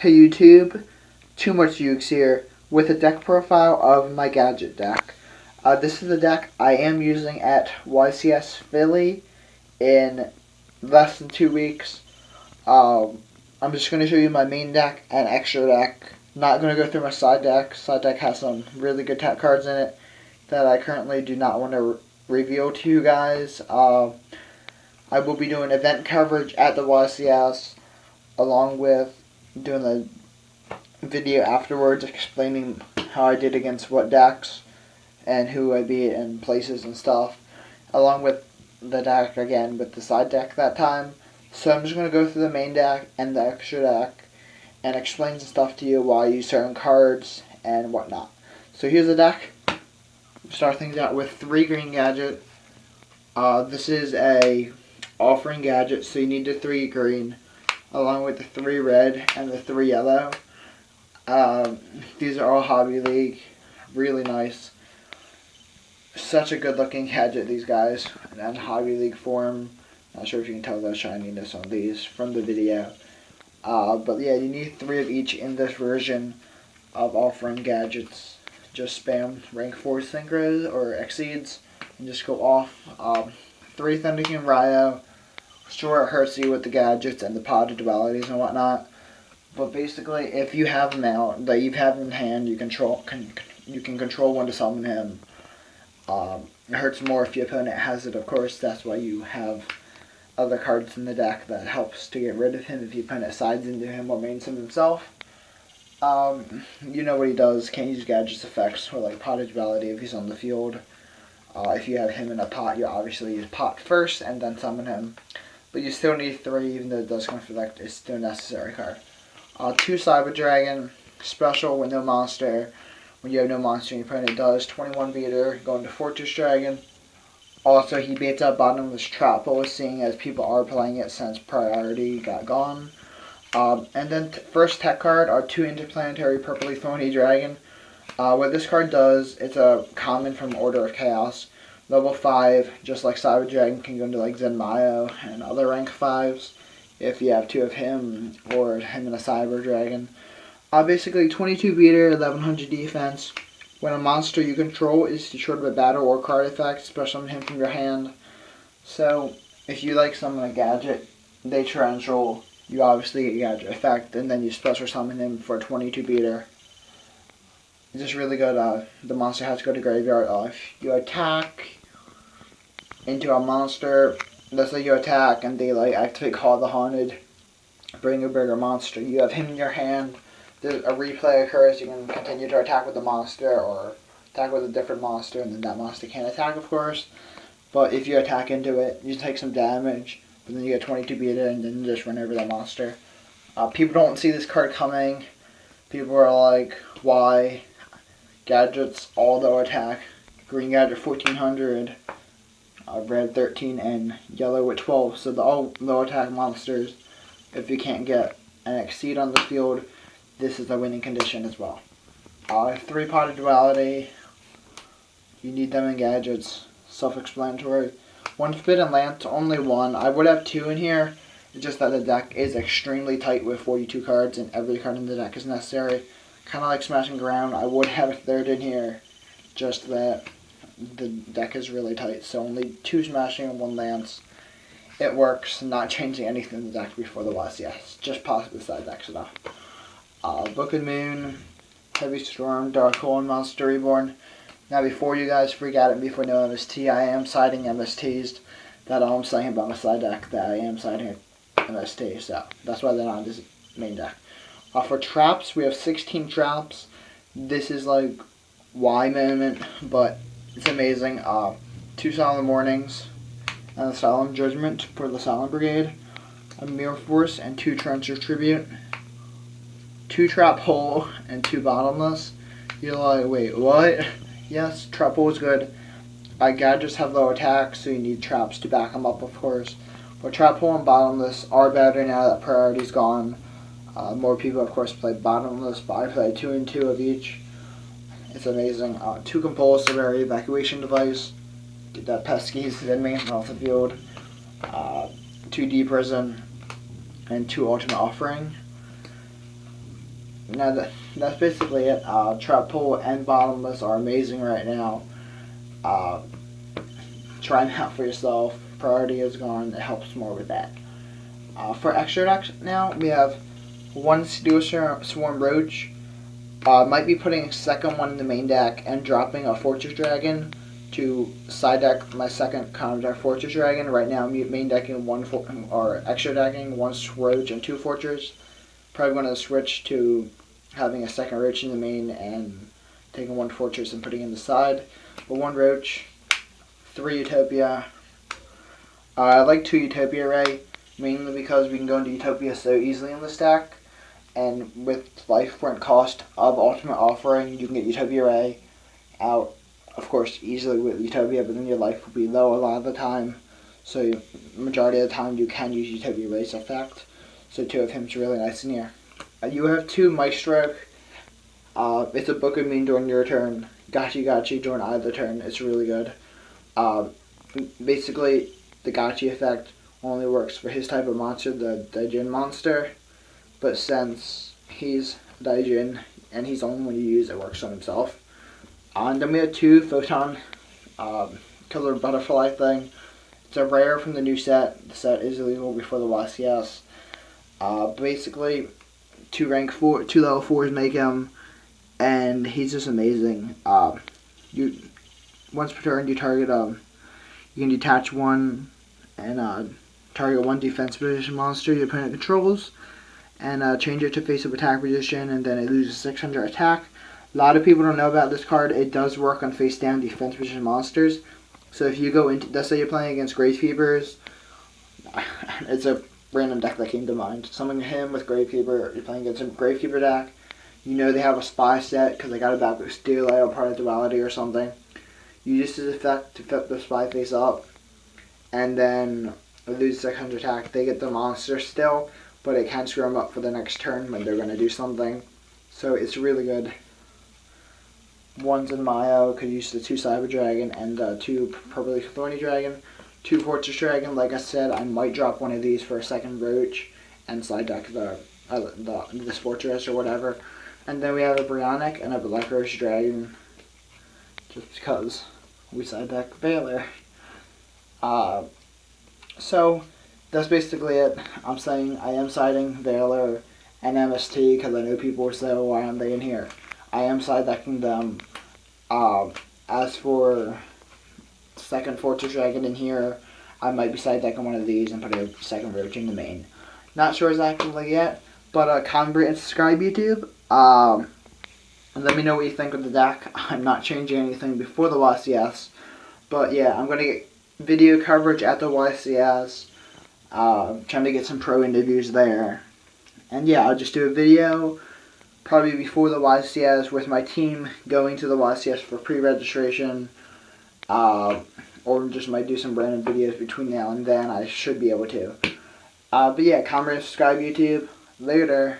Hey YouTube, too much Ukes here with a deck profile of my Gadget deck. This is the deck I am using at YCS Philly in less than 2 weeks. I'm just going to show you my main deck and extra deck. Not going to go through my side deck. Side deck has some really good tech cards in it that I currently do not want to reveal to you guys. I will be doing event coverage at the YCS along with doing the video afterwards explaining how I did against what decks and who I beat and places and stuff, along with the deck again with the side deck that time. So I'm just going to go through the main deck and the extra deck and explain some stuff to you why I use certain cards and whatnot. So here's the deck. Start things out with 3 green gadget. This is a offering gadget, so you need the 3 green along with the 3 red and the 3 yellow. These are all Hobby League, really nice. Such a good looking gadget, these guys, and Hobby League form. Not sure if you can tell the shininess on these from the video. But yeah, you need 3 of each in this version of offering gadgets. Just spam rank 4 synchros or exceeds and just go off. 3 Thunder King Ryo. Sure, it hurts you with the gadgets and the potted dualities and whatnot, but basically, if you have him out, that you have him in hand, you can control when to summon him. It hurts more if your opponent has it, of course. That's why you have other cards in the deck that helps to get rid of him if your opponent sides into him or mains him himself. You know what he does. Can't use gadgets effects or like potted duality if he's on the field. If you have him in a pot, you obviously use pot first and then summon him. But you still need 3, even though it does conflict, it's still a necessary card. 2 Cyber Dragon, special with no monster. When you have no monster, your opponent does 21 beater, going to Fortress Dragon. Also, he baits out bottomless trap hole, seeing as people are playing it since priority got gone. And then first tech card are 2 Interplanetary Purpley Thorny Dragon. What this card does, it's a common from Order of Chaos. Level 5, just like Cyber Dragon, can go into like Zenmayo and other rank 5s if you have 2 of him or him and a Cyber Dragon. Basically 22 beater, 1100 defense. When a monster you control is destroyed by battle or card effect, special summon him from your hand. So if you like summon a gadget, they torrential, you obviously get gadget effect, and then you special summon him for a 22 beater. It's just really good. The monster has to go to graveyard. If you attack into a monster, let's say you attack and they like activate Call of the Haunted, bring a bigger monster. You have him in your hand. A replay occurs. You can continue to attack with the monster or attack with a different monster, and then that monster can't attack, of course. But if you attack into it, you take some damage, but then you get 22 beater, and then you just run over that monster. People don't see this card coming. People are like, why? Gadgets, auto attack, green gadget 1400, red 13, and yellow at 12. So the all low attack monsters, if you can't get an exceed on the field, this is the winning condition as well. 3 potted duality, you need them in gadgets, self-explanatory. 1 Forbidden Lance, only 1. I would have 2 in here, it's just that the deck is extremely tight with 42 cards and every card in the deck is necessary. Kind of like Smashing Ground, I would have a 3rd in here, just that the deck is really tight, so only 2 Smashing and 1 Lance. It works, not changing anything in the deck before the YCS, just possibly side deck stuff. Book of Moon, Heavy Storm, Dark Hole, and Monster Reborn. Now before you guys freak out at me for no MST, I am siding MSTs. That all I'm saying about my side deck, that I am siding MST, so that's why they're not on this main deck. For traps, we have 16 traps. This is like Y moment, but it's amazing. 2 Solemn Warnings and a Solemn Judgment for the Solemn Brigade. A Mirror Force and 2 Trencher Tribute. 2 Trap Hole and 2 Bottomless. You're like, wait, what? Yes, Trap Hole is good. Gadgets have low attack, so you need traps to back them up, of course. But Trap Hole and Bottomless are better now that priority's gone. More people, of course, play Bottomless, but I play 2 and 2 of each. It's amazing. 2 Compulsory Evacuation Device. Get that pesky inmate off the field. 2 D Prison. And 2 Ultimate Offering. Now that's basically it. Trap pull and bottomless are amazing right now. Uh, try them out for yourself. Priority is gone. It helps more with that. For extra decks now, we have one Steel Swarm Roach. Might be putting a second one in the main deck and dropping a Fortress Dragon to side deck my second counter deck Fortress Dragon. Right now, I'm main decking or extra decking one Roach and two Fortress. Probably going to switch to having a second Roach in the main and taking one Fortress and putting in the side. But one Roach, 3 Utopia. I like 2 Utopia Ray, mainly because we can go into Utopia so easily in this deck. And with life point cost of Ultimate Offering, you can get Utopia Ray out, of course, easily with Utopia, but then your life will be low a lot of the time. So, majority of the time, you can use Utopia Ray's effect. So, 2 of him is really nice in here. You have 2 Maestro. It's a Book of Mean during your turn. Gachi during either turn. It's really good. Basically, the Gachi effect only works for his type of monster, the Daijin monster. But since he's Daijin and he's the only one you use, it works on himself. And then we have 2 Photon Killer Butterfly thing. It's a rare from the new set. The set is illegal before the YCS. Basically, 2 level 4s make him, and he's just amazing. Once per turn, you target you can detach one and target one defense position monster your opponent controls, and change it to face-up attack position, and then it loses 600 attack. A lot of people don't know about this card. It does work on face-down defense position monsters. So if you go into, let's say you're playing against Gravekeepers, it's a random deck that came to mind. Summon him with Gravekeeper, you're playing against a Gravekeeper deck. You know they have a spy set because they got a back with Steel or part of Duality or something. You use his effect to flip the spy face up, and then lose 600 attack. They get the monster still, but it can screw them up for the next turn when they're going to do something. So it's really good. One's in Mayo, could use the 2 Cyber Dragon and 2 Purpley Thorny Dragon. 2 Fortress Dragon, like I said, I might drop one of these for a second Roach and side deck this Fortress or whatever. And then we have a Brionic and a Black Roach Dragon, just because we side deck Valor. So that's basically it. I'm saying I am siding Valor and MST because I know people will say, why aren't they in here? I am side decking them. As for second Fortress Dragon in here, I might be side decking one of these and put a second Roach in the main. Not sure exactly yet, but comment and subscribe YouTube. And let me know what you think of the deck. I'm not changing anything before the YCS, but yeah, I'm gonna get video coverage at the YCS. Trying to get some pro interviews there, and yeah, I'll just do a video probably before the YCS with my team going to the YCS for pre-registration, or just might do some random videos between now and then. I should be able to. But yeah, comment and subscribe YouTube. Later.